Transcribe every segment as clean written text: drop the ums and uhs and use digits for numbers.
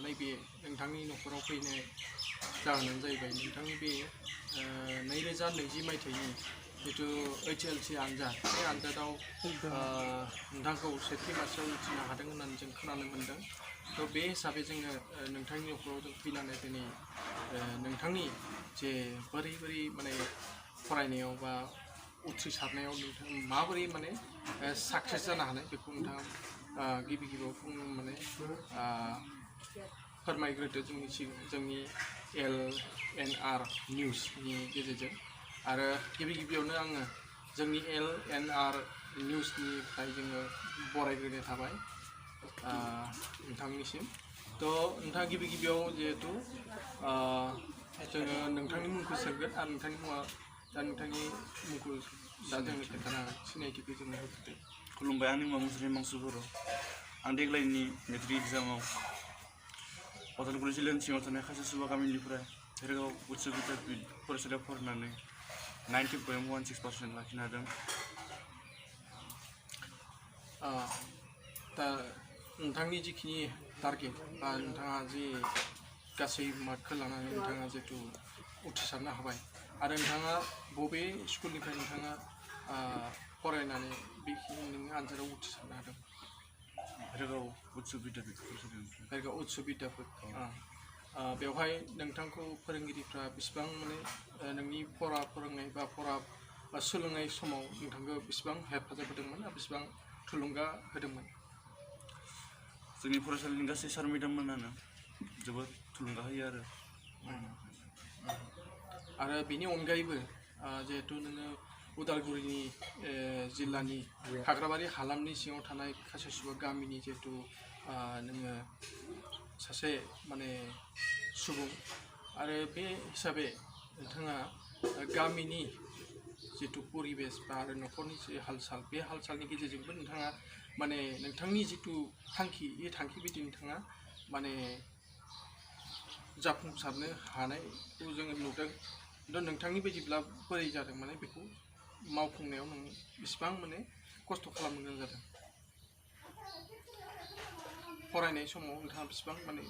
नैबे नोंथांनि न'खराव फैनाय जाहोनानो जाहैबाय नोंथांनि बे 2020 मायथाइनि जितु HLC आनजाद बे आनजादाव नोंथांखौ सेथि मासियाव उथ्रिनो हादों होननानै जों खोनानो मोन्दों। थ' बे हिसाबै जोङो नोंथांनि न'खराव जों फैनानै दिनै नोंथांनि जे बोरै माने फरायनायाव बा उथ्रिसारनायाव नोंथां माबोरै माने साक्सेस जानो हानाय बेखौ नोंथाङा गिबियाव माने फोरमायग्रोदो जोंनि LNR निउसनि गेजेरजों आरो गिबियावनो आङो जोंनि LNR निउसनिफ्राय जोङो बरायग्रोनाय थाबाय नोंथांनिसिम। थ' नोंथाङा गिबियाव जिहेतु जोङो नोंथांनि मुंखौ सोंगोन आरो नोंथांनि मुङा दा नोंथांनि मुंखौ दा जोंनो खोन्थानो सिनायथिखौ जोंनो होग्रोदो। खुलुमबाय, आंनि मुङा मुस्लिम बर'। आं देग्लायनि मेट्रिक एग्जामाव उदालगुरि जिल्लानि सिङाव थानाय खासे सुबा गामिनिफ्राय भेरगाव उच्च बिद्यापीठ फरायसालियाव फरायनानै 90.16% लाखिनो हादों। दा नोंथांनि जिखिनि टारगेट बा नोंथाङा जि गासै मार्कखौ लानानै नोंथाङा जिहेतु उथ्रिसारनो हाबाय आरो नोंथाङा बबे स्कुलनिफ्राय नोंथाङा फरायनानै बेखिनि नोंनि आनजादाव उथ्रिसारनो हादों? भेरगाव उच्च बिद्यापीठ फरायसालियाव। भेरगाव उच्च बिद्यापीठ। बेवहाय नोंथांखौ फोरोंगिरिफ्रा बेसेबां माने नोंनि फोरोंनाय बा सोलोंनाय समाव नोंथांखौ बेसेबां हेफाजाब होदोंमोन आरो बेसेबां थुलुंगा होदोंमोन? जोंनि फरायसालिनि गासै सार मेडाममोनानो जोबोद थुलुंगा होयो आरो बेनि अनगायैबो जिहेतु नोङो उदालगुरिनि जिल्लानि हाग्राबारि हालामनि सिङाव थानाय खासे सुबुं गामिनि जिहेतु नोङो सासे माने सुबुं आरो बे हिसाबै नोंथाङा गामिनि जितु परिबेस बा आरो न'खरनि जे हाल-साल बे हाल-सालनि गेजेरजोंबो नोंथाङा माने नोंथांनि जितु थांखि बे थांखि बायदि नोंथाङा माने जाफुंसारनो हानायखौ जोङो नुदों। दा नोंथांनि बायदिब्ला बोरै जादों माने बेखौ मावफुंनायाव नों बेसेबां माने खस्थ' खालामनो गोनां जादों? फरायनाय समाव नोंथाङा बेसेबां माने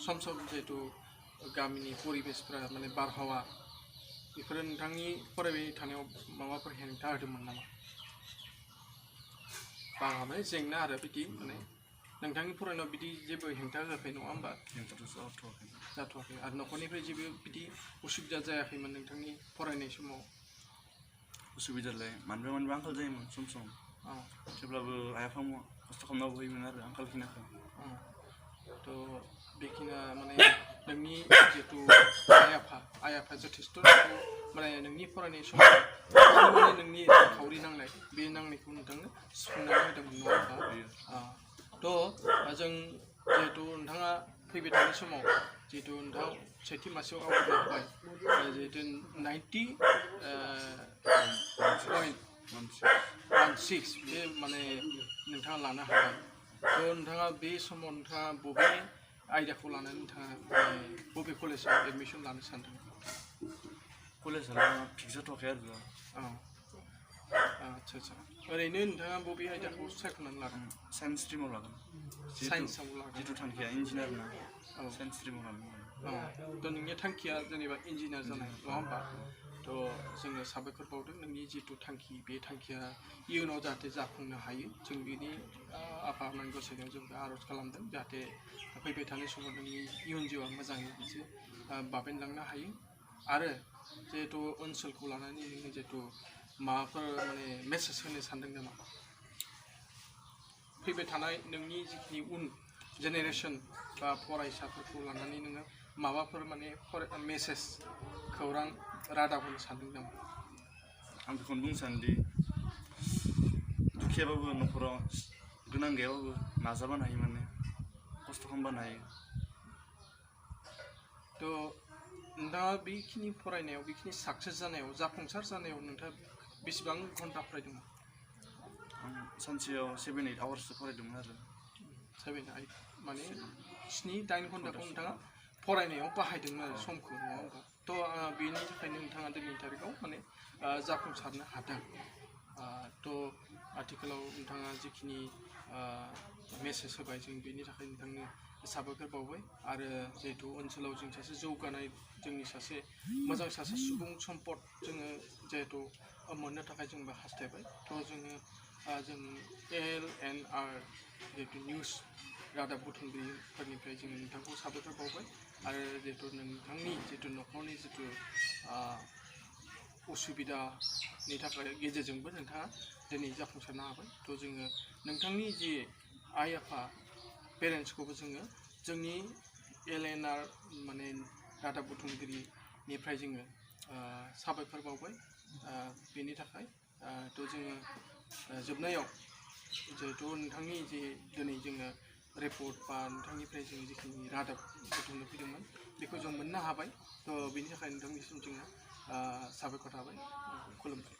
सम जिहेतु गामिनि परिबेसफ्रा माने बारहावा बेफोरो नोंथांनि फरायबाय थानायाव माबाफोर हेंथा होदोंमोन नामा? माने जेंना आरो बिदि माने नोंथांनि फरायनायाव बिदि जेबो हेंथा होआखै नङा होमबा? जाथ'वाखै आरो न'खरनिफ्राय जेबो बिदि उसुबिदा जायाखैमोन नोंथांनि फरायनाय समाव? उसुबिदालाय मानिबा आंखाल जायोमोन सम थेवब्लाबो आइ आफाया खस्थ' खालामनाबो होयोमोन आरो आंखाल खिनिखौ। थ' बेखिनिया माने नोंनि जिहेतु आइ आफा जथेस्थ' माने नोंनि फरायनाय समाव माने नोंनि रांखावरि नांनाय बे नांनायखौ नोंथांनो सुफुंनानै होदोंमोन नङा होमबा? थ' जों जिहेतु नोंथाङा फैबाय थानाय समाव जिहेतु नोंथाङा सेथि मासियाव आवगायनो हाबाय जिहेतु 90.16 बे माने नोंथाङा लानो हाबाय। थ' नोंथाङा बे समाव नोंथाङा बबे आयदाखौ लानानै नोंथाङा बबे कलेजाव एडमिसन लानो सानदों? कलेजआ फिक्स जाथ'वाखै आरो आच्छा ओरैनो नोंथाङा बबे आयदाखौ सायख'नानै लागोन? साइन्स स्ट्रिमाव लागोन। साइन्सआव लागोन जिथु थांखिया इन्जिनियार ना साइन्स स्ट्रिमाव लागोन। थ' नोंनि थांखिया जेनेबा इन्जिनियार जानाय नङा होमबा? थ' जोङो साबायखर बावदों नोंनि जिथु थांखि बे थांखिया इयुनाव जाहाथे जाफुंनो हायो जों बिनि आफा आनान गसाइनायाव जों आर'ज खालामदों जाहाथे फैबाय थानाय समाव नोंनि इयुन जिउआ मोजाङै मोनसे बाबेनलांनो हायो आरो जिहेतु ओनसोलखौ लानानै नोङो जिहेतु माबाफोर माने मेसेज होनो सानदों नामा? फैबाय थानाय नोंनि जिखिनि उन जेनेरेसन बा फरायसाफोरखौ लानानै नोङो माबाफोर माने मेसेज खौरां रादाब होनो सानदों नामा? आं बेखौनो बुंनो सानोदि दुखियाबाबो न'खराव गोनां गैयाबाबो नाजाबानो हायो, माने खस्थ' खालामबानो हायो। थ' नोंथाङा बेखिनि फरायनायाव बेखिनि साक्सेस जानायाव जाफुंसार जानायाव नोंथाङा बेसेबां घन्टा फरायदोंमोन? आं सानसेयाव 7-8 आवार्ससो फरायदोंमोन आरो 7-8 माने 7-8 घन्टाखौ नोंथाङा फरायनायाव बाहायदोंमोन आरो समखौ नङा होमबा? थ' बेनि थाखायनो नोंथाङा दिनैनि थारिखआव माने जाफुंसारनो हादों। थ' आथिखालाव नोंथाङा जिखिनि मेसेज होबाय जों बेनि थाखाय नोंथांनो साबायखर बावबाय आरो जिहेतु ओनसोलाव जों सासे जौगानाय जोंनि सासे मोजां सासे सुबुं सम्पद जोङो जिहेतु मोननो थाखाय जोंबो हास्थायबाय थ' जोङो जों LNR जिहेतु निउस रादाब बुथुमगिरिफोरनिफ्राय जोङो नोंथांखौ साबायखर बावबाय आरो जिहेतु नोंथांनि जिहेतु न'खरनि जिहेतु उसुबिदानि थाखाय गेजेरजोंबो नोंथाङा दिनै जाफुंसारनो हाबाय थ' जोङो नोंथांनि जि आइ आफा पेरेन्टसखौबो जोङो जोंनि LNR माने रादाब बुथुमगिरिनिफ्राय जोङो साबायखर बावबाय बेनि थाखाय थ' जोङो जोबनायाव जिहेतु नोंथांनि जे दिनै जोङो रिपर्ट बा नोंथांनिफ्राय जों जिखिनि रादाब बुथुमनो फैदोंमोन बेखौ जों मोननो हाबाय थ' बेनि थाखाय नोंथांनिसिम जोङो साबायखर थाबाय खुलुमबाय